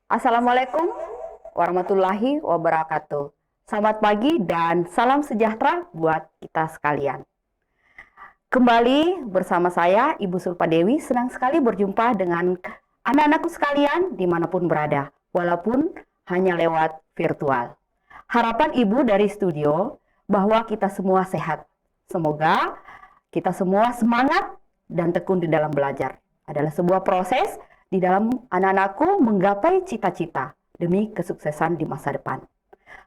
Assalamualaikum warahmatullahi wabarakatuh. Selamat pagi dan salam sejahtera buat kita sekalian. Kembali bersama saya, Ibu Sulpa Dewi, senang sekali berjumpa dengan anak-anakku sekalian dimanapun berada, walaupun hanya lewat virtual. Harapan Ibu dari studio bahwa kita semua sehat. Semoga kita semua semangat dan tekun di dalam belajar. Adalah sebuah proses di dalam anak-anakku menggapai cita-cita demi kesuksesan di masa depan.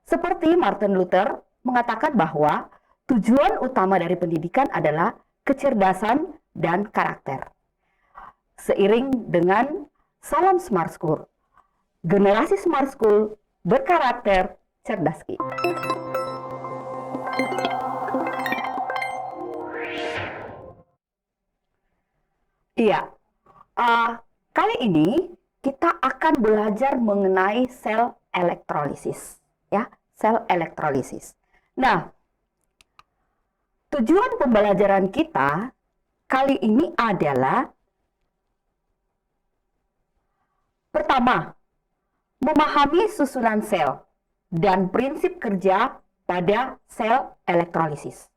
Seperti Martin Luther mengatakan bahwa tujuan utama dari pendidikan adalah kecerdasan dan karakter. Seiring dengan salam Smart School, generasi Smart School berkarakter cerdas. Iya, kali ini kita akan belajar mengenai sel elektrolisis, ya, sel elektrolisis. Nah, tujuan pembelajaran kita kali ini adalah pertama, memahami susunan sel dan prinsip kerja pada sel elektrolisis.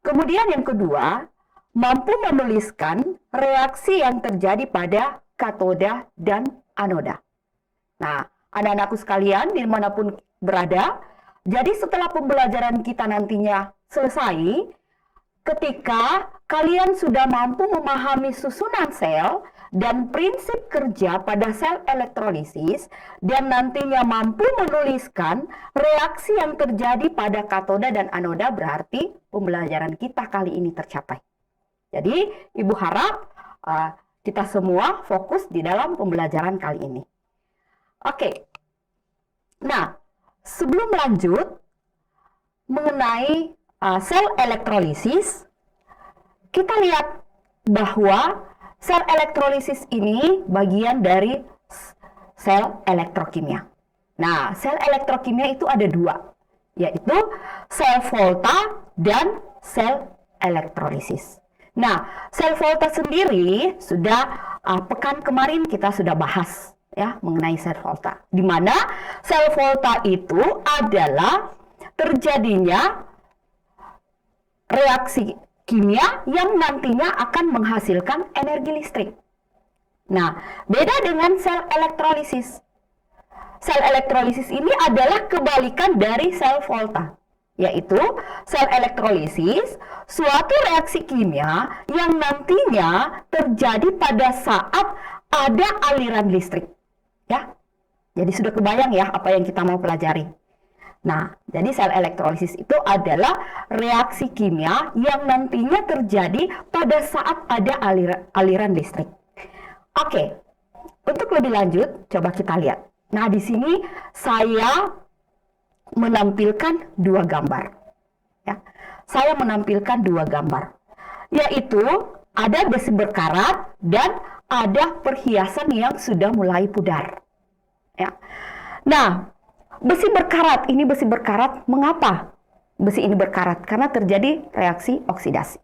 Kemudian yang kedua, mampu menuliskan reaksi yang terjadi pada katoda dan anoda. Nah, anak-anakku sekalian dimanapun berada, jadi setelah pembelajaran kita nantinya selesai, ketika kalian sudah mampu memahami susunan sel dan prinsip kerja pada sel elektrolisis, dan nantinya mampu menuliskan reaksi yang terjadi pada katoda dan anoda, berarti pembelajaran kita kali ini tercapai. Jadi, Ibu harap kita semua fokus di dalam pembelajaran kali ini. Oke, nah sebelum lanjut mengenai sel elektrolisis, kita lihat bahwa sel elektrolisis ini bagian dari sel elektrokimia. Nah, sel elektrokimia itu ada dua, yaitu sel volta dan sel elektrolisis. Nah, sel volta sendiri sudah pekan kemarin kita sudah bahas ya mengenai sel volta. Di mana sel volta itu adalah terjadinya reaksi kimia yang nantinya akan menghasilkan energi listrik. Nah, beda dengan sel elektrolisis. Sel elektrolisis ini adalah kebalikan dari sel volta, yaitu sel elektrolisis suatu reaksi kimia yang nantinya terjadi pada saat ada aliran listrik. Ya, jadi sudah kebayang ya apa yang kita mau pelajari. Nah, jadi sel elektrolisis itu adalah reaksi kimia yang nantinya terjadi pada saat ada aliran listrik. Oke, untuk lebih lanjut, coba kita lihat. Nah, di sini saya menampilkan dua gambar. Ya, saya menampilkan dua gambar, yaitu ada besi berkarat dan ada perhiasan yang sudah mulai pudar. Ya. Nah, besi berkarat, mengapa besi ini berkarat? Karena terjadi reaksi oksidasi.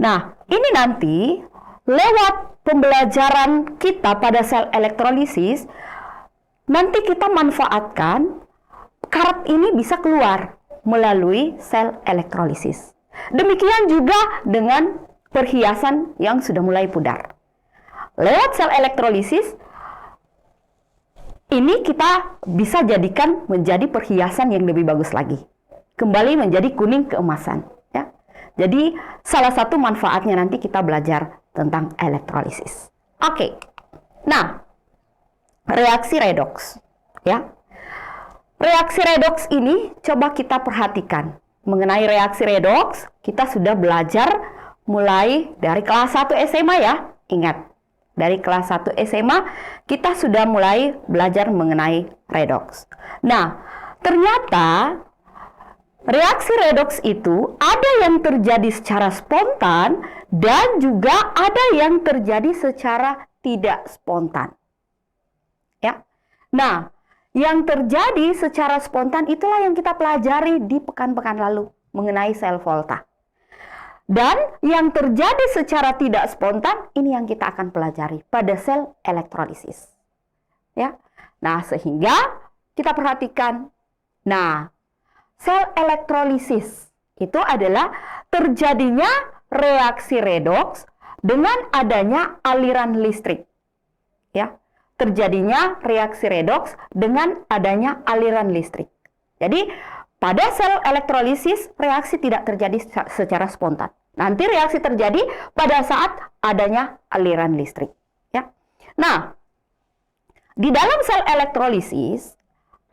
Nah, ini nanti lewat pembelajaran kita pada sel elektrolisis, nanti kita manfaatkan karat ini bisa keluar melalui sel elektrolisis. Demikian juga dengan perhiasan yang sudah mulai pudar. Lewat sel elektrolisis, ini kita bisa jadikan menjadi perhiasan yang lebih bagus lagi. Kembali menjadi kuning keemasan. Ya. Jadi salah satu manfaatnya nanti kita belajar tentang elektrolisis. Oke. Nah, reaksi redoks. Ya. Reaksi redoks ini coba kita perhatikan. Mengenai reaksi redoks, kita sudah belajar mulai dari kelas 1 SMA ya. Ingat, dari kelas 1 SMA kita sudah mulai belajar mengenai redoks. Nah, ternyata reaksi redoks itu ada yang terjadi secara spontan dan juga ada yang terjadi secara tidak spontan. Ya. Nah, yang terjadi secara spontan itulah yang kita pelajari di pekan-pekan lalu mengenai sel volta. Dan yang terjadi secara tidak spontan ini yang kita akan pelajari pada sel elektrolisis. ya. Nah, sehingga kita perhatikan. Nah, sel elektrolisis itu adalah terjadinya reaksi redoks dengan adanya aliran listrik. Ya, terjadinya reaksi redoks dengan adanya aliran listrik. Jadi, pada sel elektrolisis reaksi tidak terjadi secara spontan. Nanti reaksi terjadi pada saat adanya aliran listrik. Ya. Nah, di dalam sel elektrolisis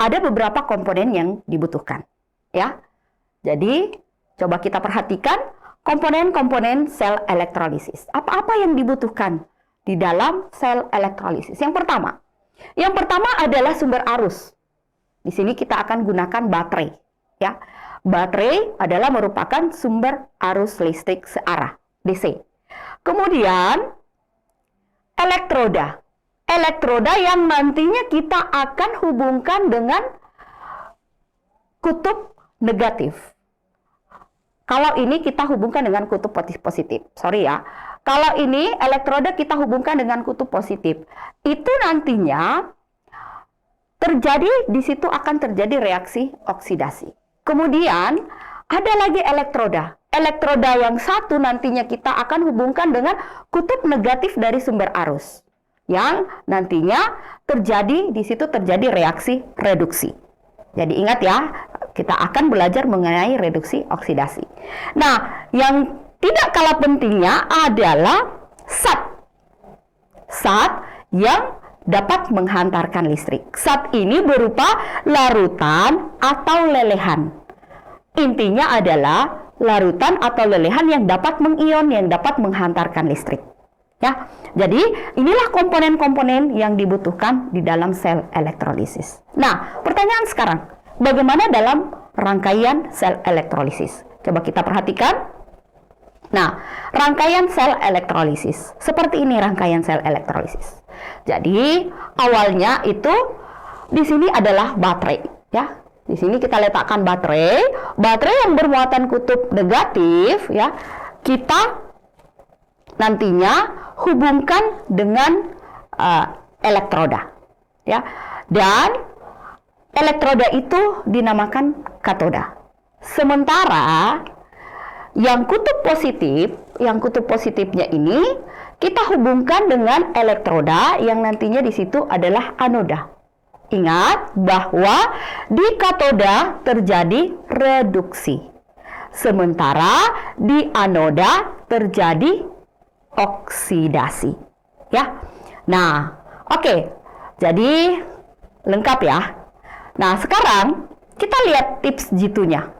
ada beberapa komponen yang dibutuhkan. Ya. Jadi, coba kita perhatikan komponen-komponen sel elektrolisis. Apa-apa yang dibutuhkan di dalam sel elektrolisis? Yang pertama adalah sumber arus. Di sini kita akan gunakan baterai. Ya. Baterai adalah merupakan sumber arus listrik searah, DC. Kemudian, elektroda. Elektroda yang nantinya kita akan hubungkan dengan kutub negatif. Kalau ini kita hubungkan dengan kutub positif. Sorry ya. Kalau ini elektroda kita hubungkan dengan kutub positif. Itu nantinya di situ akan terjadi reaksi oksidasi. Kemudian ada lagi elektroda. Elektroda yang satu nantinya kita akan hubungkan dengan kutub negatif dari sumber arus. Yang nantinya di situ terjadi reaksi reduksi. Jadi ingat ya, kita akan belajar mengenai reduksi oksidasi. Nah, yang tidak kalah pentingnya adalah zat. Zat yang dapat menghantarkan listrik. Zat ini berupa larutan atau lelehan. Intinya adalah larutan atau lelehan yang dapat mengion, yang dapat menghantarkan listrik. Ya, jadi inilah komponen-komponen yang dibutuhkan di dalam sel elektrolisis. Nah, pertanyaan sekarang, bagaimana dalam rangkaian sel elektrolisis? Coba kita perhatikan. Nah, rangkaian sel elektrolisis. Seperti ini rangkaian sel elektrolisis. Jadi, awalnya itu di sini adalah baterai, ya. Di sini kita letakkan baterai yang bermuatan kutub negatif, ya. Kita nantinya hubungkan dengan elektroda, ya. Dan elektroda itu dinamakan katoda. Sementara yang kutub positifnya ini kita hubungkan dengan elektroda yang nantinya di situ adalah anoda. Ingat bahwa di katoda terjadi reduksi. Sementara di anoda terjadi oksidasi. Ya. Nah, oke. Jadi lengkap ya. Nah, sekarang kita lihat tips jitu-nya.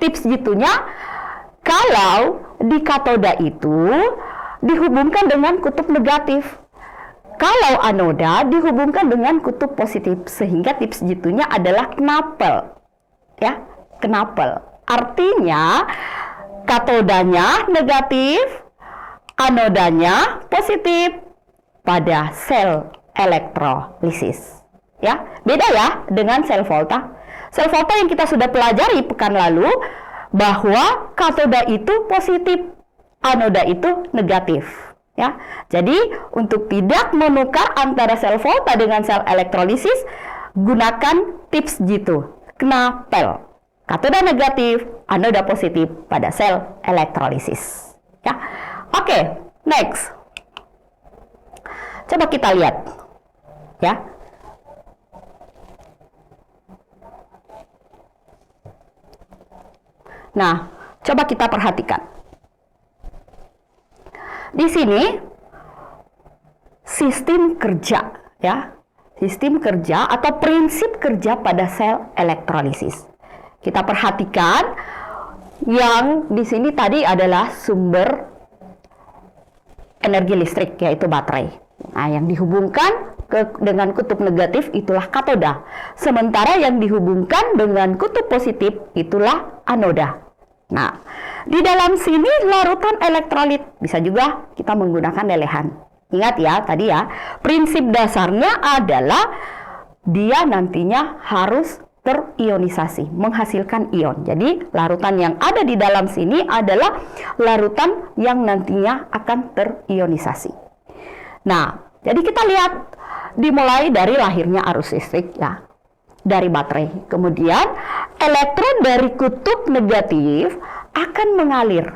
Tips jitu-nya, kalau di katoda itu dihubungkan dengan kutub negatif. Kalau anoda dihubungkan dengan kutub positif, sehingga tips jitunya adalah knapel. Ya, knapel. Artinya katodanya negatif, anodanya positif pada sel elektrolisis. Ya, beda ya dengan sel volta. Sel volta yang kita sudah pelajari pekan lalu bahwa katoda itu positif, anoda itu negatif. Ya, jadi untuk tidak menukar antara sel volta dengan sel elektrolisis, gunakan tips jitu, knapel. Katoda negatif, anoda positif pada sel elektrolisis. Ya, oke, next. Coba kita lihat, ya. Nah, coba kita perhatikan. Di sini sistem kerja, ya, sistem kerja atau prinsip kerja pada sel elektrolisis. Kita perhatikan yang di sini tadi adalah sumber energi listrik, yaitu baterai. Nah, yang dihubungkan dengan kutub negatif itulah katoda. Sementara yang dihubungkan dengan kutub positif itulah anoda. Nah, di dalam sini larutan elektrolit, bisa juga kita menggunakan lelehan. Ingat ya, tadi ya, prinsip dasarnya adalah dia nantinya harus terionisasi, menghasilkan ion. Jadi, larutan yang ada di dalam sini adalah larutan yang nantinya akan terionisasi. Nah, Jadi kita lihat dimulai dari lahirnya arus listrik ya dari baterai. Kemudian elektron dari kutub negatif akan mengalir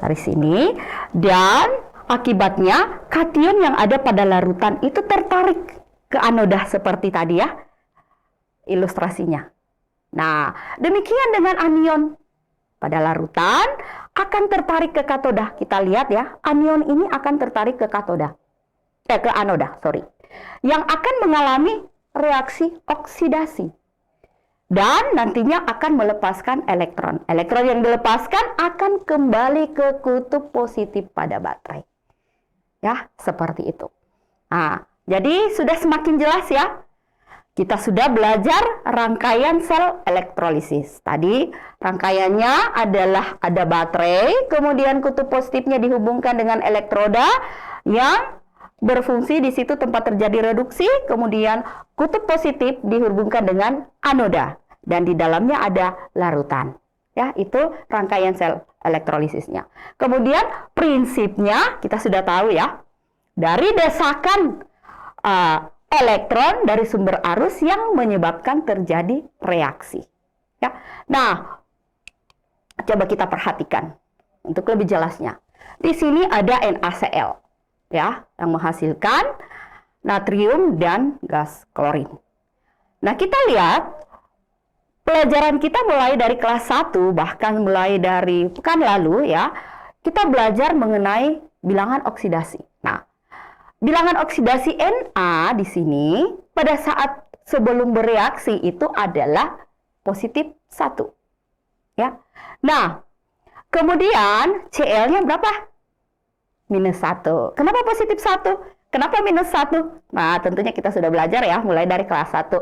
dari sini dan akibatnya kation yang ada pada larutan itu tertarik ke anoda seperti tadi ya ilustrasinya. Nah, demikian dengan anion pada larutan akan tertarik ke katoda. Kita lihat ya, anion ini akan tertarik ke katoda. Ke anoda, sorry. Yang akan mengalami reaksi oksidasi. Dan nantinya akan melepaskan elektron. Elektron yang dilepaskan akan kembali ke kutub positif pada baterai. Ya, seperti itu. Nah, jadi sudah semakin jelas ya. Kita sudah belajar rangkaian sel elektrolisis. Tadi rangkaiannya adalah ada baterai, kemudian kutub positifnya dihubungkan dengan elektroda yang berfungsi di situ tempat terjadi reduksi, kemudian kutub positif dihubungkan dengan anoda dan di dalamnya ada larutan. Ya, itu rangkaian sel elektrolisisnya. Kemudian prinsipnya kita sudah tahu ya. Dari desakan elektron dari sumber arus yang menyebabkan terjadi reaksi. Ya. Nah, coba kita perhatikan untuk lebih jelasnya. Di sini ada NaCl ya, yang menghasilkan natrium dan gas klorin. Nah, kita lihat pelajaran kita mulai dari kelas 1 bahkan mulai dari pekan lalu ya, kita belajar mengenai bilangan oksidasi. Nah, bilangan oksidasi Na di sini pada saat sebelum bereaksi itu adalah positif 1. Ya. Nah, kemudian Cl-nya berapa? Minus 1. Kenapa positif 1? Kenapa minus 1? Nah, tentunya kita sudah belajar ya mulai dari kelas 1.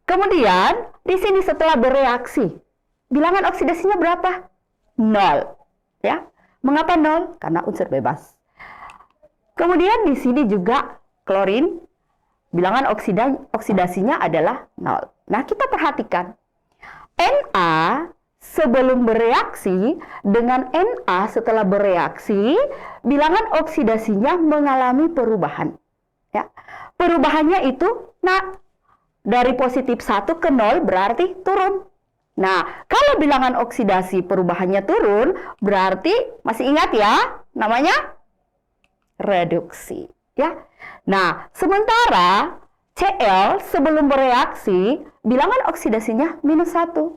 Kemudian, di sini setelah bereaksi, bilangan oksidasinya berapa? 0. Ya. Mengapa 0? Karena unsur bebas. Kemudian di sini juga klorin, bilangan oksidasinya adalah 0. Nah, kita perhatikan. Na sebelum bereaksi dengan Na setelah bereaksi, bilangan oksidasinya mengalami perubahan. Ya. Perubahannya itu, nah, dari positif 1 ke 0 berarti turun. Nah, kalau bilangan oksidasi perubahannya turun, berarti, masih ingat ya, namanya reduksi ya. Nah, sementara Cl sebelum bereaksi bilangan oksidasinya minus 1.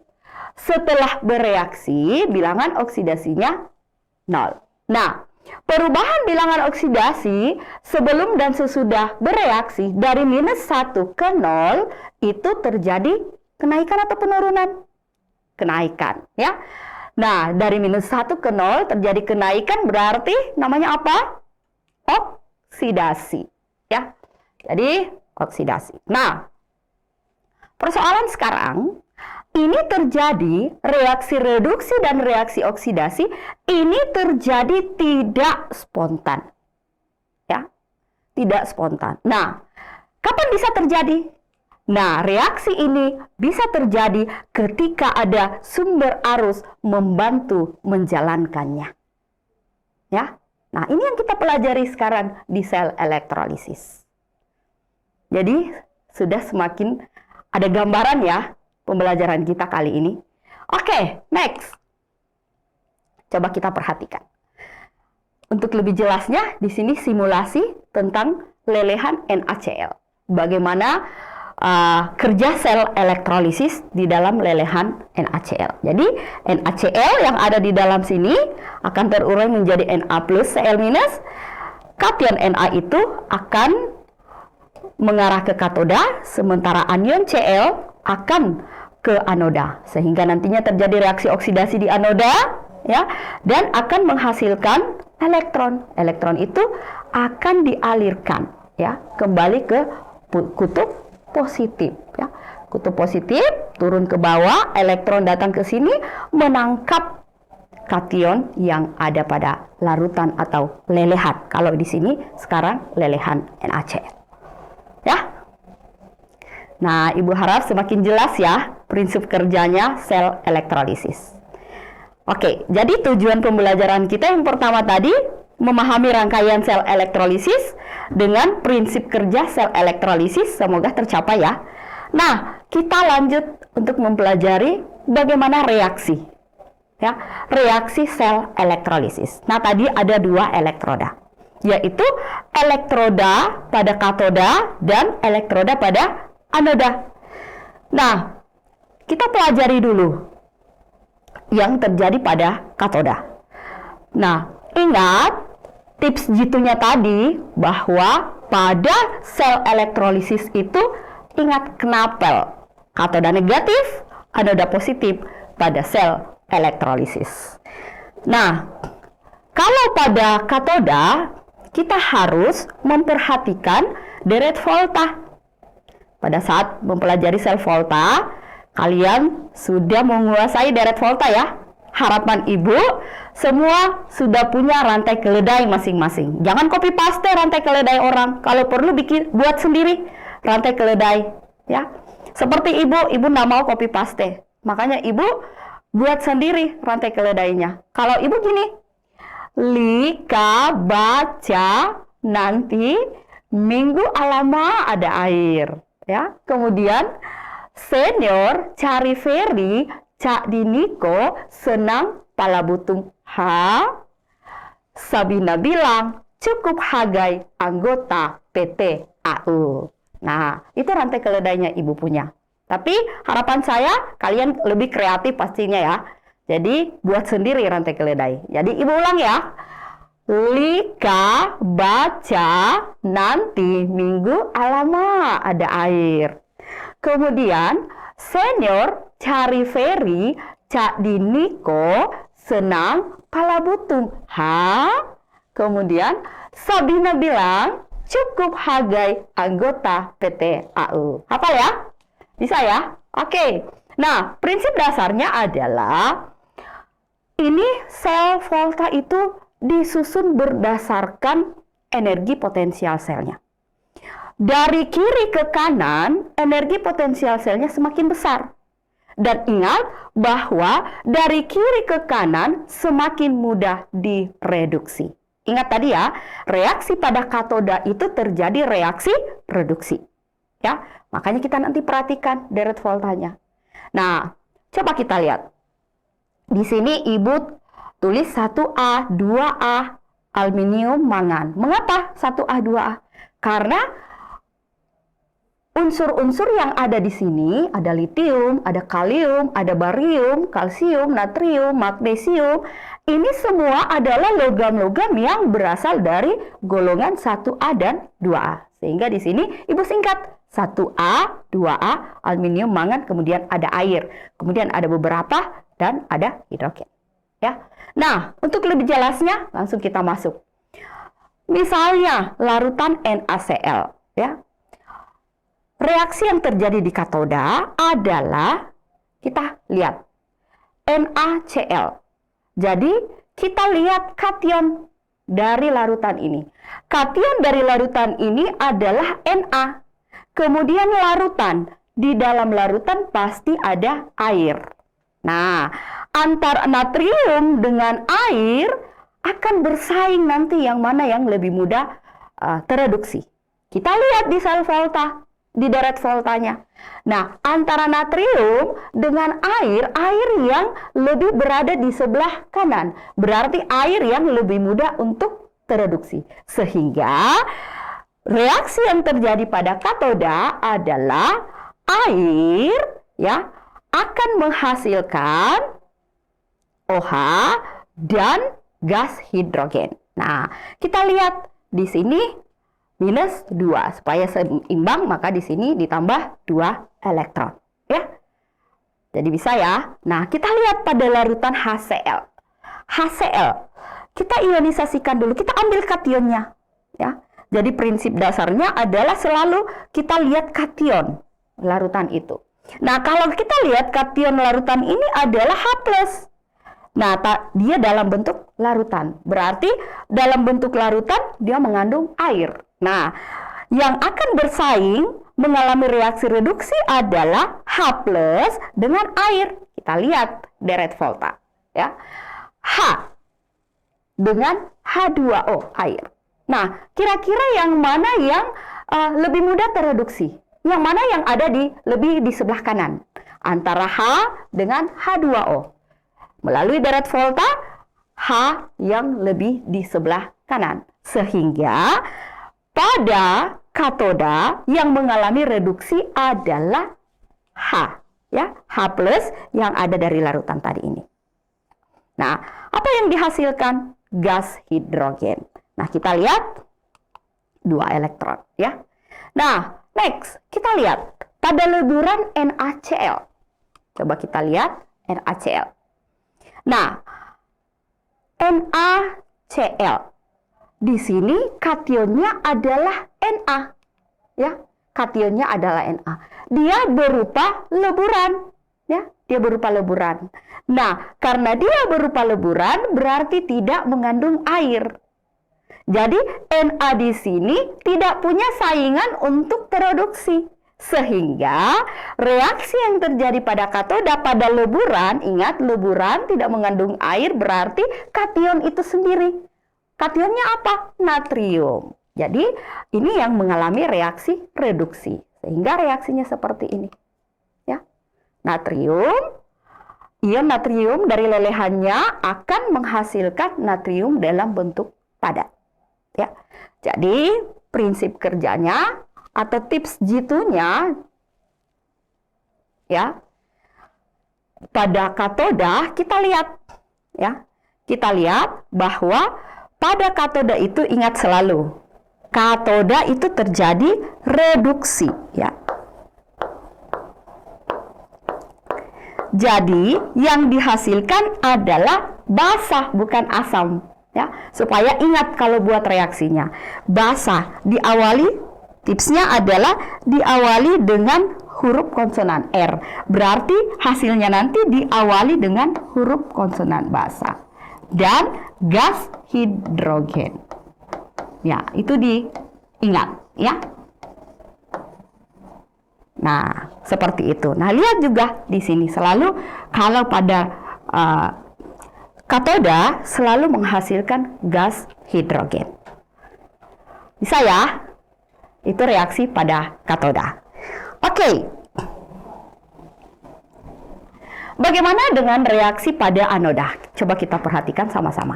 Setelah bereaksi bilangan oksidasinya 0. Nah, perubahan bilangan oksidasi sebelum dan sesudah bereaksi dari minus 1 ke 0 itu terjadi kenaikan atau penurunan? Kenaikan ya. Nah, dari minus 1 ke 0 terjadi kenaikan berarti namanya apa? Oksidasi ya. Jadi oksidasi. Nah, persoalan sekarang ini terjadi reaksi reduksi dan reaksi oksidasi ini terjadi tidak spontan. Ya. Tidak spontan. Nah, kapan bisa terjadi? Nah, reaksi ini bisa terjadi ketika ada sumber arus membantu menjalankannya. Ya. Nah, ini yang kita pelajari sekarang di sel elektrolisis. Jadi, sudah semakin ada gambaran ya pembelajaran kita kali ini. Oke, next. Coba kita perhatikan. Untuk lebih jelasnya, di sini simulasi tentang lelehan NaCl. Bagaimana kerja sel elektrolisis di dalam lelehan NaCl. Jadi NaCl yang ada di dalam sini akan terurai menjadi Na plus Cl minus. Kation Na itu akan mengarah ke katoda, sementara anion Cl akan ke anoda, sehingga nantinya terjadi reaksi oksidasi di anoda ya, dan akan menghasilkan elektron. Elektron itu akan dialirkan ya kembali ke kutub positif ya. Kutub positif turun ke bawah, elektron datang ke sini menangkap kation yang ada pada larutan atau lelehan. Kalau di sini sekarang lelehan NaCl. Ya. Nah, Ibu harap semakin jelas ya prinsip kerjanya sel elektrolisis. Oke, jadi tujuan pembelajaran kita yang pertama tadi memahami rangkaian sel elektrolisis dengan prinsip kerja sel elektrolisis semoga tercapai ya. Nah, kita lanjut untuk mempelajari bagaimana reaksi. Ya, reaksi sel elektrolisis. Nah, tadi ada 2 elektroda, yaitu elektroda pada katoda dan elektroda pada anoda. Nah, kita pelajari dulu yang terjadi pada katoda. Nah, ingat tips jitu-nya tadi bahwa pada sel elektrolisis itu ingat knapel, katoda negatif, anoda positif pada sel elektrolisis. Nah, kalau pada katoda kita harus memperhatikan deret volta. Pada saat mempelajari sel volta, kalian sudah menguasai deret volta ya. Harapan ibu semua sudah punya rantai keledai masing-masing. Jangan copy paste rantai keledai orang. Kalau perlu buat sendiri rantai keledai ya. Seperti ibu nggak mau copy paste. Makanya ibu buat sendiri rantai keledainya. Kalau ibu gini, Lika baca nanti minggu alama ada air ya. Kemudian senior cari Ferry, Cak Diniko senang pala butung. Sabina bilang cukup Hagai anggota PT AU. Nah, itu rantai keledainya ibu punya. Tapi harapan saya kalian lebih kreatif pastinya ya. Jadi buat sendiri rantai keledai. Jadi ibu ulang ya. Lika baca nanti minggu alama ada air. Kemudian senior cari Ferry, Cak Diniko senang pala butung. Kemudian Sabina bilang cukup Hagai anggota PT AU. Hafal ya? Bisa ya? Oke. Nah, prinsip dasarnya adalah ini sel volta itu disusun berdasarkan energi potensial selnya. Dari kiri ke kanan, energi potensial selnya semakin besar. Dan ingat bahwa dari kiri ke kanan semakin mudah direduksi. Ingat tadi ya, reaksi pada katoda itu terjadi reaksi reduksi. Ya, makanya kita nanti perhatikan deret voltanya. Nah, coba kita lihat. Di sini ibu tulis 1A, 2A, aluminium, mangan. Mengapa 1A, 2A? Karena unsur-unsur yang ada di sini ada litium, ada kalium, ada barium, kalsium, natrium, magnesium. Ini semua adalah logam-logam yang berasal dari golongan 1A dan 2A. Sehingga di sini ibu singkat 1A, 2A, aluminium, mangan, kemudian ada air. Kemudian ada beberapa dan ada hidrogen. Ya. Nah, untuk lebih jelasnya langsung kita masuk. Misalnya larutan NaCl, ya. Reaksi yang terjadi di katoda adalah kita lihat NaCl. Jadi kita lihat kation dari larutan ini. Kation dari larutan ini adalah Na. Kemudian larutan, di dalam larutan pasti ada air. Nah, antara natrium dengan air akan bersaing nanti yang mana yang lebih mudah tereduksi. Kita lihat di sel volta, di deret voltanya. Nah, antara natrium dengan air yang lebih berada di sebelah kanan. Berarti air yang lebih mudah untuk tereduksi. Sehingga reaksi yang terjadi pada katoda adalah air ya akan menghasilkan OH dan gas hidrogen. Nah, kita lihat di sini minus 2. Supaya seimbang, maka di sini ditambah 2 elektron. Ya. Jadi bisa ya. Nah, kita lihat pada larutan HCl. HCl, kita ionisasikan dulu. Kita ambil kationnya. Ya. Jadi prinsip dasarnya adalah selalu kita lihat kation larutan itu. Nah, kalau kita lihat kation larutan ini adalah H+. Nah, dia dalam bentuk larutan. Berarti dalam bentuk larutan dia mengandung air. Nah, yang akan bersaing mengalami reaksi reduksi adalah H+ dengan air. Kita lihat deret volta, ya. H dengan H2O, air. Nah, kira-kira yang mana yang lebih mudah tereduksi? Yang mana yang ada lebih di sebelah kanan? Antara H dengan H2O. Melalui deret volta, H yang lebih di sebelah kanan. Sehingga pada katoda yang mengalami reduksi adalah H, ya, H plus yang ada dari larutan tadi ini. Nah, apa yang dihasilkan? Gas hidrogen. Nah, kita lihat 2 elektron, ya. Nah, next kita lihat pada leburan NaCl. Coba kita lihat NaCl. Nah, NaCl di sini kationnya adalah Na, ya. Kationnya adalah Na. Dia berupa leburan, ya. Dia berupa leburan. Nah, karena dia berupa leburan berarti tidak mengandung air. Jadi Na di sini tidak punya saingan untuk tereduksi. Sehingga reaksi yang terjadi pada katoda pada leburan, ingat leburan tidak mengandung air berarti kation itu sendiri. Kationnya apa? Natrium. Jadi ini yang mengalami reaksi reduksi. Sehingga reaksinya seperti ini. Ya. Natrium, ion natrium dari lelehannya akan menghasilkan natrium dalam bentuk padat. Ya. Jadi prinsip kerjanya atau tips G2-nya, ya, pada katoda kita lihat, ya, kita lihat bahwa pada katoda itu ingat selalu, katoda itu terjadi reduksi, ya. Jadi yang dihasilkan adalah basa bukan asam, ya. Supaya ingat kalau buat reaksinya, basa diawali. Tipsnya adalah diawali dengan huruf konsonan R. Berarti hasilnya nanti diawali dengan huruf konsonan basa. Dan gas hidrogen. Ya, itu diingat, ya. Nah, seperti itu. Nah, lihat juga di sini selalu kalau pada katoda selalu menghasilkan gas hidrogen. Bisa ya? Itu reaksi pada katoda. Oke. Bagaimana dengan reaksi pada anoda? Coba kita perhatikan sama-sama.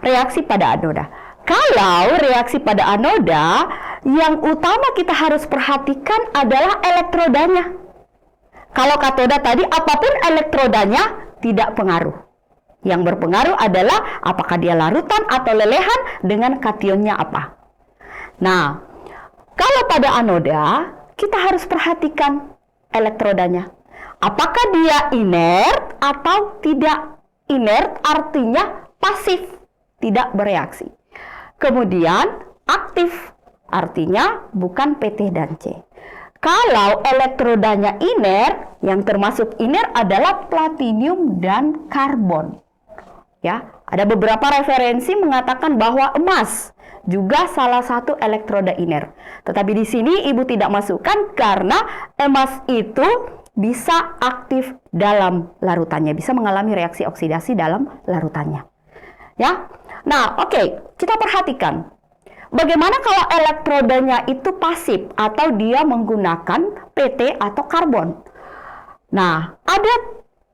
Reaksi pada anoda. Kalau reaksi pada anoda, yang utama kita harus perhatikan adalah elektrodanya. Kalau katoda tadi, apapun elektrodanya tidak pengaruh. Yang berpengaruh adalah apakah dia larutan atau lelehan dengan kationnya apa. Nah, kalau pada anoda, kita harus perhatikan elektrodanya. Apakah dia inert atau tidak inert, artinya pasif, tidak bereaksi. Kemudian aktif, artinya bukan PT dan C. Kalau elektrodanya inert, yang termasuk inert adalah platinum dan karbon. Ya, ada beberapa referensi mengatakan bahwa emas juga salah satu elektroda inert. Tetapi di sini Ibu tidak masukkan karena emas itu bisa aktif dalam larutannya, bisa mengalami reaksi oksidasi dalam larutannya. Ya. Nah, oke, kita perhatikan. Bagaimana kalau elektrodanya itu pasif atau dia menggunakan PT atau karbon? Nah, ada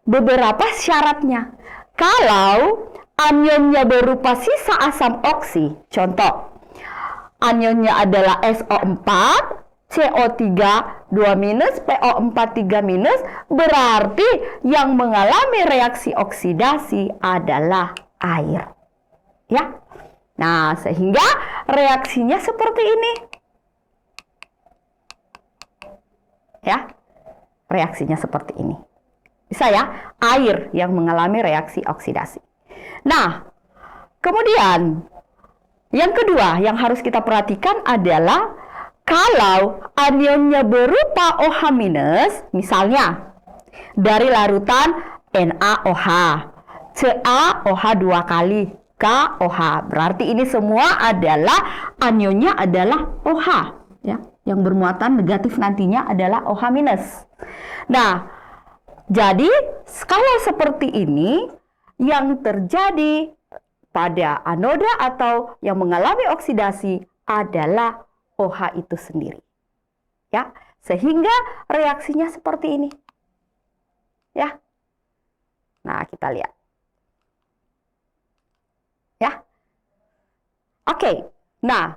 beberapa syaratnya. Kalau anionnya berupa sisa asam oksi, contoh, anionnya adalah SO4, CO3 2-, PO4 3-, berarti yang mengalami reaksi oksidasi adalah air. Ya. Nah, sehingga reaksinya seperti ini. Ya. Reaksinya seperti ini. Bisa ya? Air yang mengalami reaksi oksidasi. Nah, kemudian yang kedua yang harus kita perhatikan adalah kalau anionnya berupa OH-, misalnya dari larutan NaOH, CaOH 2 kali, KOH. Berarti ini semua adalah anionnya adalah OH, ya. Yang bermuatan negatif nantinya adalah OH-. Nah, jadi kalau seperti ini yang terjadi pada anoda atau yang mengalami oksidasi adalah OH itu sendiri. Ya, sehingga reaksinya seperti ini. Ya. Nah, kita lihat. Ya. Oke. Nah,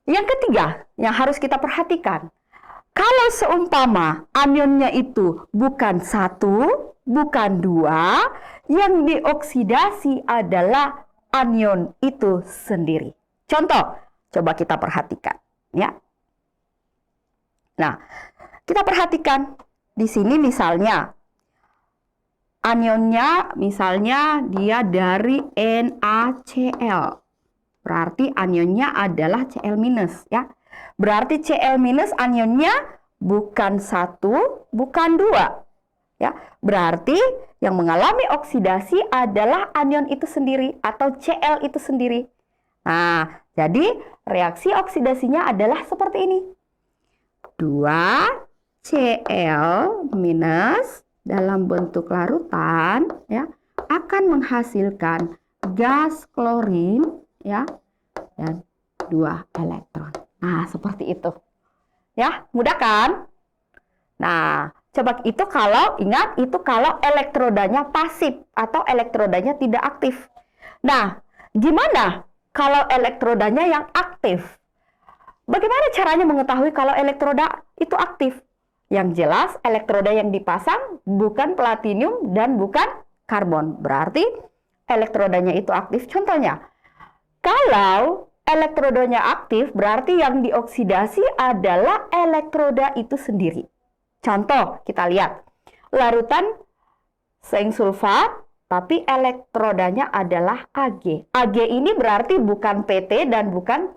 yang ketiga yang harus kita perhatikan, kalau seumpama anionnya itu bukan 1, bukan 2, yang dioksidasi adalah anion itu sendiri. Contoh, coba kita perhatikan, ya. Nah, kita perhatikan di sini misalnya anionnya misalnya dia dari NaCl. Berarti anionnya adalah Cl-, ya. Berarti Cl- anionnya bukan 1, bukan 2. Ya, berarti yang mengalami oksidasi adalah anion itu sendiri atau Cl itu sendiri. Nah, jadi reaksi oksidasinya adalah seperti ini. 2Cl- dalam bentuk larutan ya akan menghasilkan gas klorin ya dan 2 elektron. Nah, seperti itu. Ya, mudah kan? Nah, coba itu kalau ingat itu kalau elektrodanya pasif atau elektrodanya tidak aktif. Nah, gimana kalau elektrodanya yang aktif? Bagaimana caranya mengetahui kalau elektroda itu aktif? Yang jelas elektroda yang dipasang bukan platinum dan bukan karbon. Berarti elektrodanya itu aktif. Contohnya, kalau elektrodanya aktif berarti yang dioksidasi adalah elektroda itu sendiri. Contoh, kita lihat. Larutan zinc sulfat tapi elektrodanya adalah Ag. Ag ini berarti bukan PT dan bukan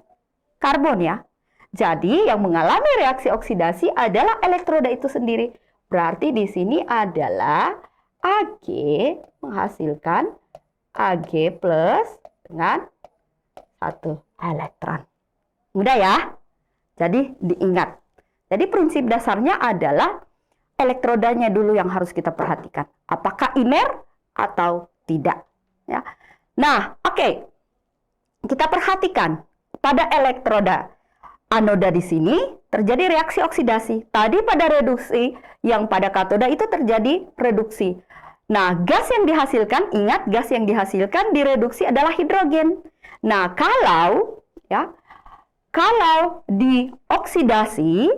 karbon ya. Jadi yang mengalami reaksi oksidasi adalah elektroda itu sendiri. Berarti di sini adalah Ag menghasilkan Ag plus dengan 1 elektron. Mudah ya? Jadi diingat. Jadi prinsip dasarnya adalah elektrodanya dulu yang harus kita perhatikan. Apakah iner atau tidak. Ya. Nah, oke. Kita perhatikan pada elektroda anoda di sini terjadi reaksi oksidasi. Tadi pada reduksi, yang pada katoda itu terjadi reduksi. Nah, gas yang dihasilkan, ingat gas yang dihasilkan direduksi adalah hidrogen. Nah, kalau dioksidasi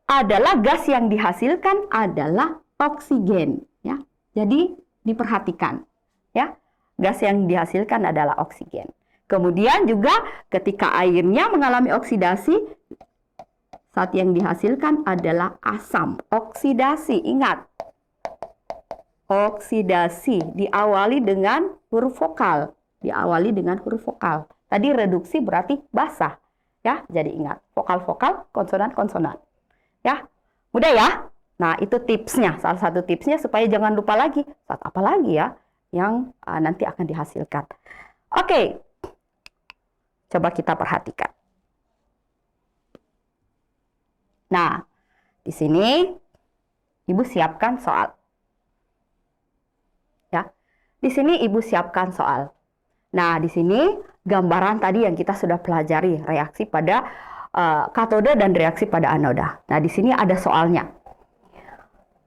adalah gas yang dihasilkan adalah oksigen. Ya, jadi diperhatikan, ya, gas yang dihasilkan adalah oksigen. Kemudian juga ketika airnya mengalami oksidasi, saat yang dihasilkan adalah asam. Oksidasi, ingat. Oksidasi diawali dengan huruf vokal. Diawali dengan huruf vokal. Tadi reduksi berarti basah. Ya, jadi ingat. Vokal-vokal, konsonan-konsonan. Ya, mudah ya? Nah, itu tipsnya. Salah satu tipsnya supaya jangan lupa lagi. Saat apa lagi ya yang nanti akan dihasilkan. Oke. Coba kita perhatikan. Nah, di sini Ibu siapkan soal. Ya. Di sini Ibu siapkan soal. Nah, di sini gambaran tadi yang kita sudah pelajari, reaksi pada katoda dan reaksi pada anoda. Nah, di sini ada soalnya.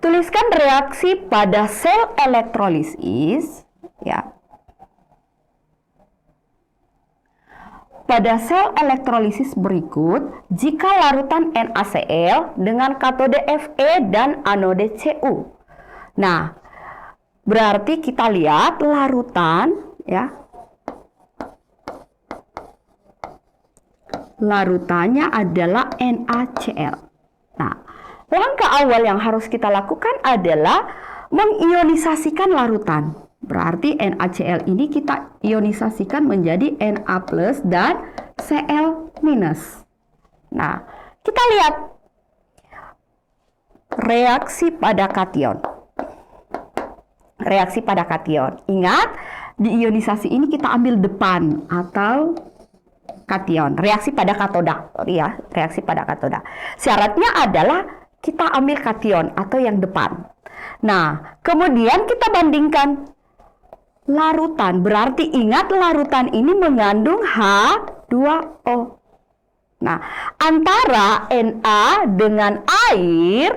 Tuliskan reaksi pada sel elektrolisis, ya. Pada sel elektrolisis berikut, jika larutan NaCl dengan katode Fe dan anode Cu. Nah, berarti kita lihat larutan, ya. Larutannya adalah NaCl. Nah, langkah awal yang harus kita lakukan adalah mengionisasikan larutan. Berarti NaCl ini kita ionisasikan menjadi Na plus dan Cl minus. Nah, kita lihat reaksi pada kation. Reaksi pada kation. Ingat, di ionisasi ini kita ambil depan atau kation. Reaksi pada katoda. Sorry ya, reaksi pada katoda. Syaratnya adalah kita ambil kation atau yang depan. Nah, kemudian kita bandingkan larutan. Berarti ingat larutan ini mengandung H2O. Nah, antara Na dengan air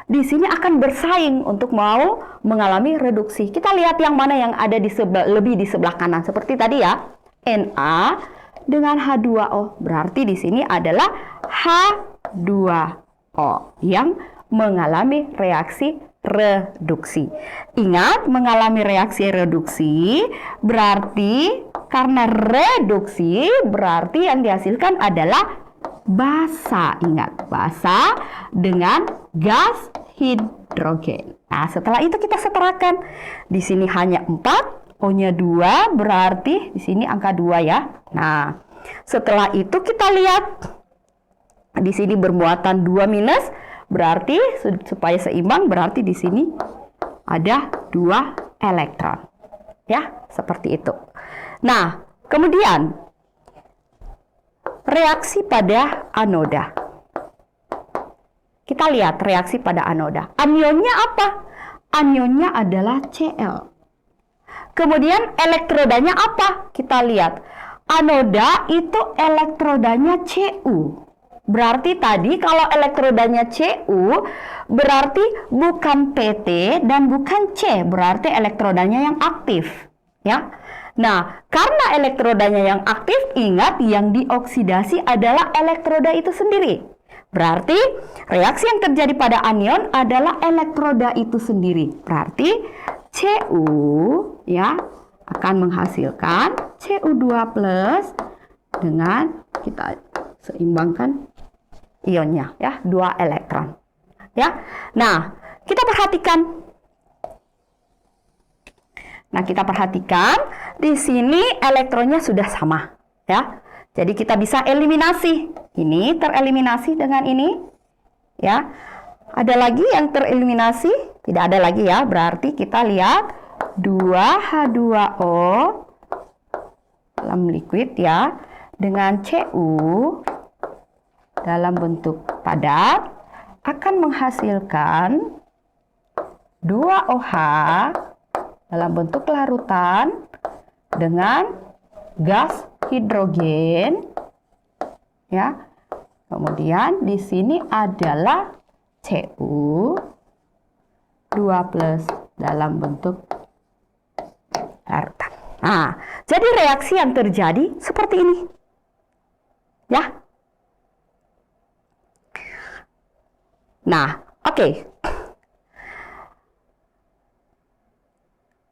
di sini akan bersaing untuk mau mengalami reduksi. Kita lihat yang mana yang ada lebih di sebelah kanan. Seperti tadi ya, Na dengan H2O. Berarti di sini adalah H2O yang mengalami reaksi reduksi. Ingat, mengalami reaksi reduksi berarti karena reduksi berarti yang dihasilkan adalah basa. Ingat, basa dengan gas hidrogen. Nah, setelah itu kita setarakan. Di sini hanya 4, O-nya 2, berarti di sini angka 2 ya. Nah, setelah itu kita lihat di sini bermuatan 2 minus, berarti supaya seimbang berarti di sini ada 2 elektron. Ya, seperti itu. Nah, kemudian reaksi pada anoda. Kita lihat reaksi pada anoda. Anionnya apa? Anionnya adalah Cl. Kemudian elektrodanya apa? Kita lihat. Anoda itu elektrodanya Cu. Berarti tadi kalau elektrodanya Cu, berarti bukan Pt dan bukan C, berarti elektrodanya yang aktif, ya. Nah, karena elektrodanya yang aktif, ingat yang dioksidasi adalah elektroda itu sendiri. Berarti reaksi yang terjadi pada anion adalah elektroda itu sendiri. Berarti Cu ya akan menghasilkan Cu2+ dengan kita seimbangkan ionnya ya, 2 elektron. Ya. Nah, kita perhatikan di sini elektronnya sudah sama ya. Jadi kita bisa eliminasi. Ini tereliminasi dengan ini ya. Ada lagi yang tereliminasi? Tidak ada lagi ya. Berarti kita lihat 2H2O dalam liquid ya dengan Cu dalam bentuk padat akan menghasilkan 2OH dalam bentuk larutan dengan gas hidrogen ya. Kemudian di sini adalah Cu2+ dalam bentuk larutan. Nah, jadi reaksi yang terjadi seperti ini. Ya. Nah, oke.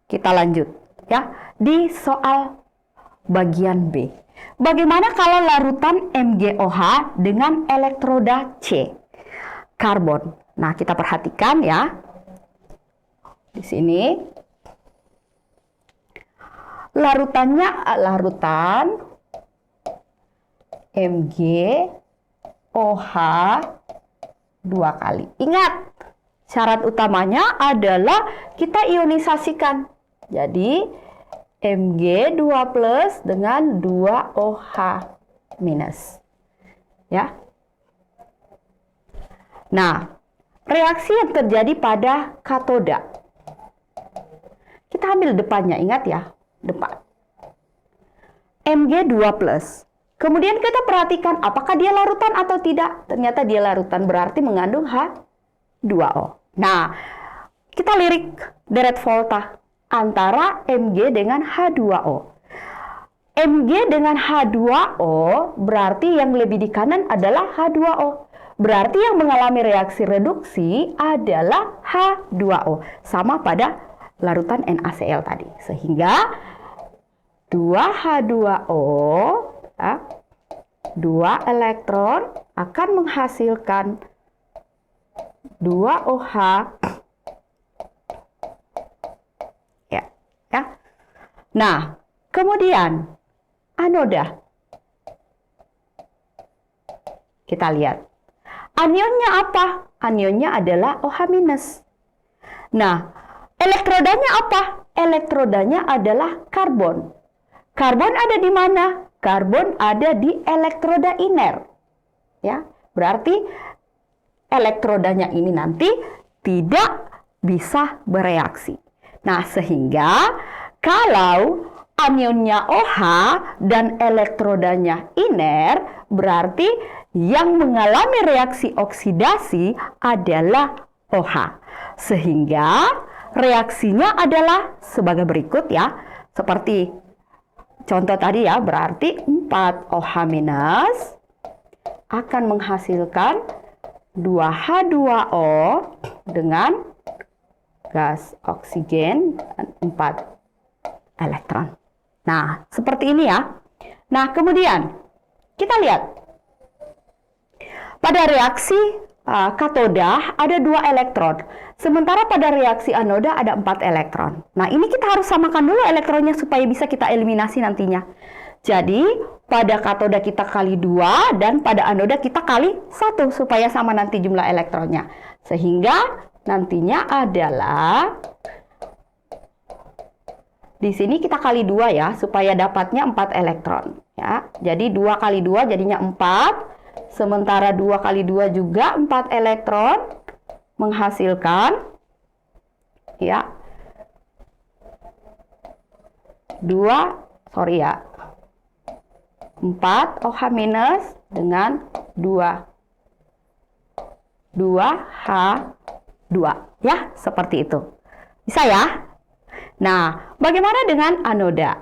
Kita lanjut ya di soal bagian B. Bagaimana kalau larutan MgOH dengan elektroda C? Karbon. Nah, kita perhatikan ya. Di sini larutannya larutan MgOH 2 kali. Ingat, syarat utamanya adalah kita ionisasikan. Jadi Mg2+ dengan 2OH minus. Ya. Nah, reaksi yang terjadi pada katoda. Kita ambil depannya, ingat ya, depan. Mg2+. Kemudian kita perhatikan apakah dia larutan atau tidak. Ternyata dia larutan, berarti mengandung H2O. Nah, kita lirik deret volta antara Mg dengan H2O. Mg dengan H2O berarti yang lebih di kanan adalah H2O. Berarti yang mengalami reaksi reduksi adalah H2O. Sama pada larutan NaCl tadi. Sehingga 2H2O, ya, 2 elektron akan menghasilkan 2OH. Ya. Nah, kemudian anoda. Kita lihat. Anionnya apa? Anionnya adalah OH-. Nah, elektrodanya apa? Elektrodanya adalah karbon. Karbon ada di mana? Karbon ada di elektroda iner. Ya, berarti elektrodanya ini nanti tidak bisa bereaksi. Nah, sehingga Kalau anionnya OH dan elektrodanya iner, berarti yang mengalami reaksi oksidasi adalah OH. Sehingga reaksinya adalah sebagai berikut ya. Seperti contoh tadi ya, berarti 4OH- akan menghasilkan 2H2O dengan gas oksigen dan 4 elektron. Nah, seperti ini ya. Nah, kemudian kita lihat pada reaksi katoda ada 2 elektron, sementara pada reaksi anoda ada 4 elektron. Nah, ini kita harus samakan dulu elektronnya supaya bisa kita eliminasi nantinya. Jadi, pada katoda kita kali 2 dan pada anoda kita kali 1 supaya sama nanti jumlah elektronnya. Sehingga nantinya adalah di sini kita kali 2 ya, supaya dapatnya 4 elektron ya. Jadi 2 kali 2 jadinya 4, sementara 2 kali 2 juga 4 elektron menghasilkan ya 4 OH- dengan 2H2 ya, seperti itu. Bisa ya? Nah, bagaimana dengan anoda?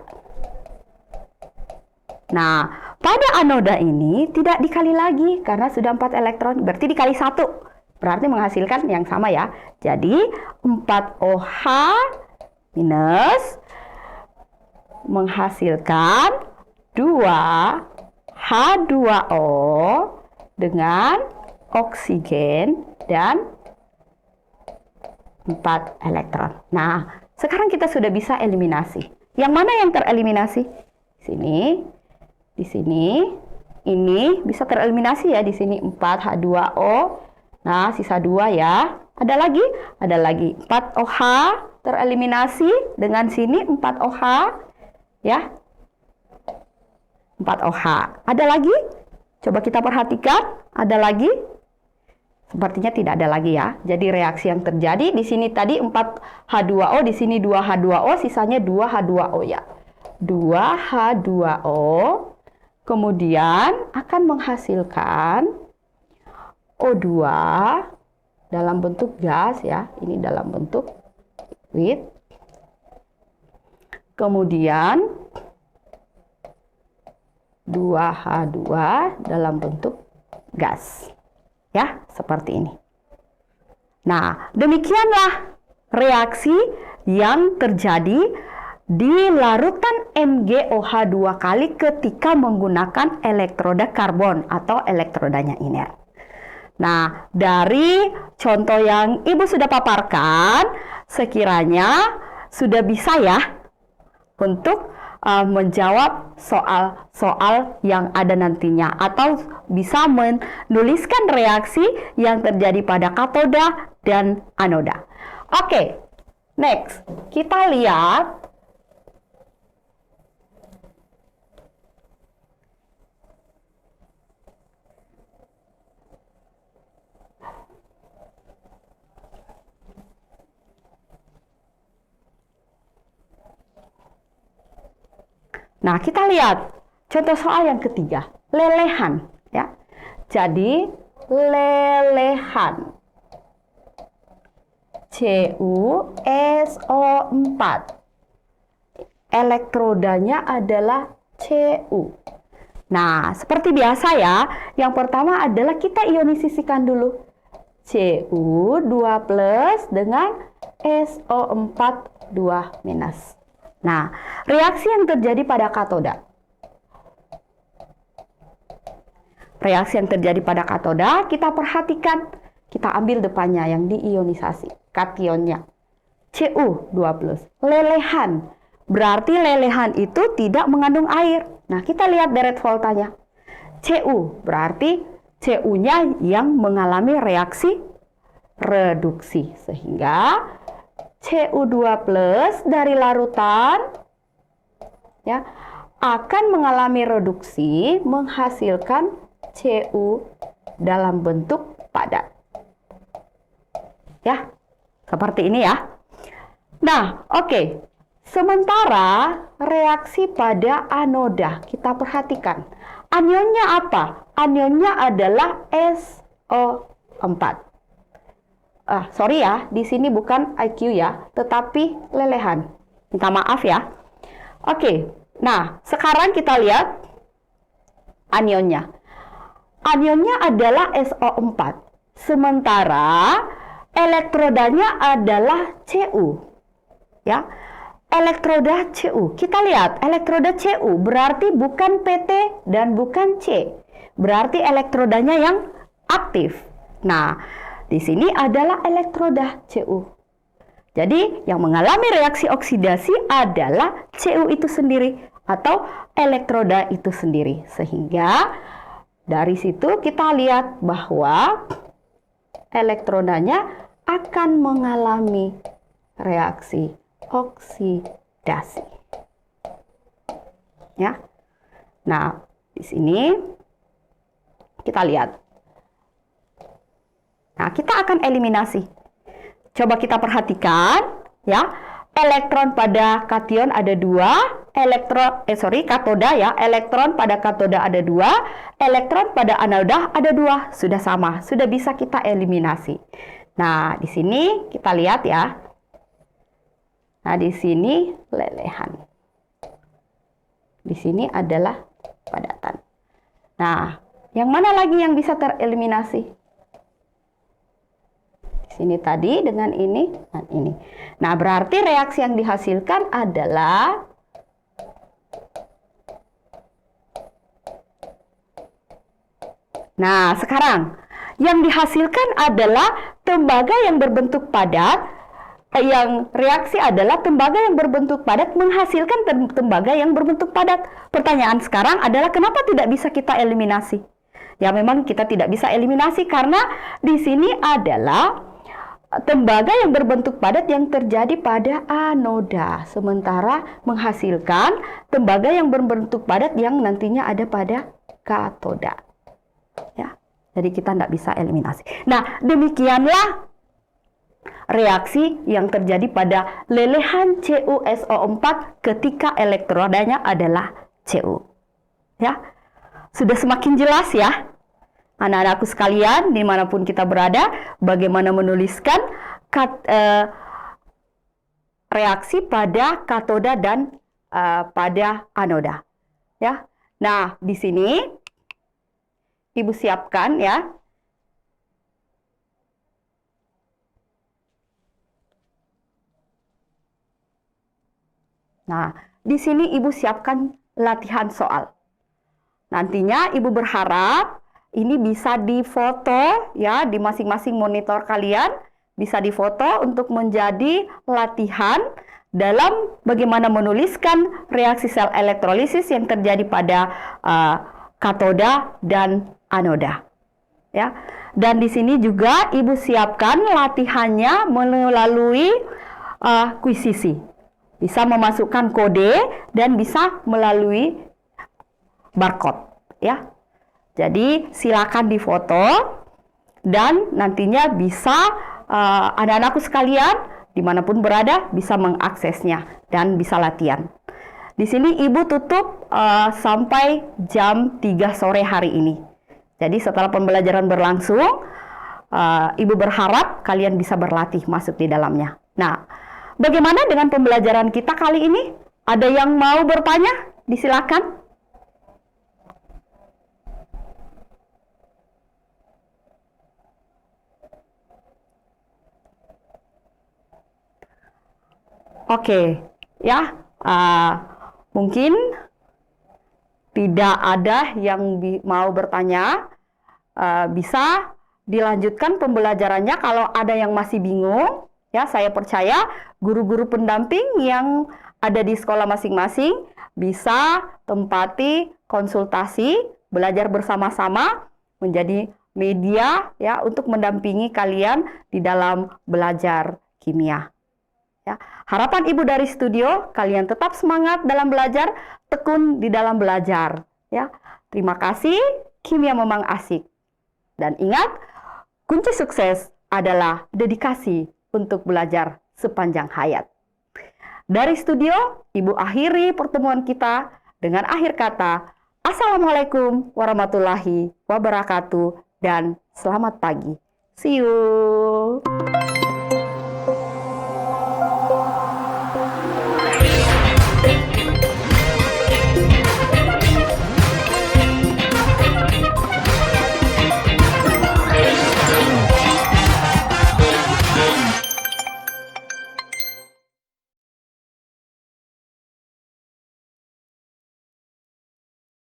Nah, pada anoda ini tidak dikali lagi karena sudah 4 elektron, berarti dikali 1. Berarti menghasilkan yang sama ya. Jadi 4OH- menghasilkan 2H2O dengan oksigen dan 4 elektron. Nah, sekarang kita sudah bisa eliminasi. Yang mana yang tereliminasi? Di sini, ini bisa tereliminasi ya. Di sini 4H2O. Nah, sisa 2 ya. Ada lagi? Ada lagi. 4OH tereliminasi dengan sini 4OH ya. 4OH. Ada lagi? Coba kita perhatikan. Ada lagi? Sepertinya tidak ada lagi ya. Jadi reaksi yang terjadi di sini tadi 4H2O, di sini 2H2O, sisanya 2H2O ya. 2H2O kemudian akan menghasilkan O2 dalam bentuk gas ya. Ini dalam bentuk liquid. Kemudian 2H2 dalam bentuk gas. Ya, seperti ini. Nah, demikianlah reaksi yang terjadi di larutan MgOH2 kali ketika menggunakan elektroda karbon atau elektrodanya iner. Nah, dari contoh yang Ibu sudah paparkan, sekiranya sudah bisa ya untuk menjawab soal-soal yang ada nantinya, atau bisa menuliskan reaksi yang terjadi pada katoda dan anoda. Oke, next kita lihat Nah, kita lihat contoh soal yang ketiga, lelehan ya. Jadi, lelehan CuSO4. Elektrodanya adalah Cu. Nah, seperti biasa ya, yang pertama adalah kita ionisisikan dulu. Cu2+ dengan SO4 2-. Nah, reaksi yang terjadi pada katoda. Reaksi yang terjadi pada katoda, kita perhatikan. Kita ambil depannya yang diionisasi, kationnya. Cu2+. Lelehan. Berarti lelehan itu tidak mengandung air. Nah, kita lihat deret voltanya. Cu, berarti Cu-nya yang mengalami reaksi reduksi. Sehingga Cu2+ dari larutan ya akan mengalami reduksi menghasilkan Cu dalam bentuk padat. Ya, seperti ini ya. Nah, oke. Sementara reaksi pada anoda, kita perhatikan. Anionnya apa? Anionnya adalah SO4. Sorry ya, di sini bukan IQ ya, tetapi lelehan. Minta maaf ya. Oke, nah sekarang kita lihat anionnya. Anionnya adalah SO4. Sementara elektrodanya adalah Cu. Ya. Elektroda Cu. Kita lihat elektroda Cu berarti bukan PT dan bukan C. Berarti elektrodanya yang aktif. Nah, di sini adalah elektroda Cu. Jadi, yang mengalami reaksi oksidasi adalah Cu itu sendiri atau elektroda itu sendiri. Sehingga dari situ kita lihat bahwa elektrodanya akan mengalami reaksi oksidasi. Ya. Nah, di sini kita lihat. Nah, kita akan eliminasi. Coba kita perhatikan, ya. Elektron pada kation ada 2, katoda ya. Elektron pada katoda ada 2, elektron pada anoda ada 2. Sudah sama, sudah bisa kita eliminasi. Nah, di sini kita lihat ya. Nah, di sini lelehan. Di sini adalah padatan. Nah, yang mana lagi yang bisa tereliminasi? Di sini tadi dengan ini dan ini. Nah, berarti reaksi yang dihasilkan adalah Nah, sekarang yang dihasilkan adalah tembaga yang berbentuk padat. Yang reaksi adalah tembaga yang berbentuk padat menghasilkan tembaga yang berbentuk padat. Pertanyaan sekarang adalah kenapa tidak bisa kita eliminasi? Ya memang kita tidak bisa eliminasi karena di sini adalah tembaga yang berbentuk padat yang terjadi pada anoda. Sementara menghasilkan tembaga yang berbentuk padat yang nantinya ada pada katoda. Ya, jadi kita tidak bisa eliminasi. Nah, demikianlah reaksi yang terjadi pada lelehan CuSO4 ketika elektrodanya adalah Cu. Ya, sudah semakin jelas ya, anak-anakku sekalian, dimanapun kita berada, bagaimana menuliskan reaksi pada katoda dan pada anoda. Ya, nah di sini Ibu siapkan ya. Nah, di sini Ibu siapkan latihan soal. Nantinya Ibu berharap ini bisa difoto ya di masing-masing monitor kalian, bisa difoto untuk menjadi latihan dalam bagaimana menuliskan reaksi sel elektrolisis yang terjadi pada katoda dan anoda. Ya. Dan di sini juga Ibu siapkan latihannya melalui kuisisi. Bisa memasukkan kode dan bisa melalui barcode ya. Jadi silakan difoto dan nantinya bisa anak-anakku sekalian dimanapun berada bisa mengaksesnya dan bisa latihan. Di sini Ibu tutup sampai jam 3 sore hari ini. Jadi setelah pembelajaran berlangsung, Ibu berharap kalian bisa berlatih masuk di dalamnya. Nah, bagaimana dengan pembelajaran kita kali ini? Ada yang mau bertanya? Disilakan. Oke, ya. Mungkin tidak ada yang mau bertanya. Bisa dilanjutkan pembelajarannya kalau ada yang masih bingung. Ya, saya percaya guru-guru pendamping yang ada di sekolah masing-masing bisa tempati konsultasi, belajar bersama-sama menjadi media ya untuk mendampingi kalian di dalam belajar kimia. Ya, harapan Ibu dari studio, kalian tetap semangat dalam belajar, tekun di dalam belajar. Ya, terima kasih, kimia memang asik. Dan ingat, kunci sukses adalah dedikasi untuk belajar sepanjang hayat. Dari studio, Ibu akhiri pertemuan kita dengan akhir kata, Assalamualaikum warahmatullahi wabarakatuh, dan selamat pagi. See you.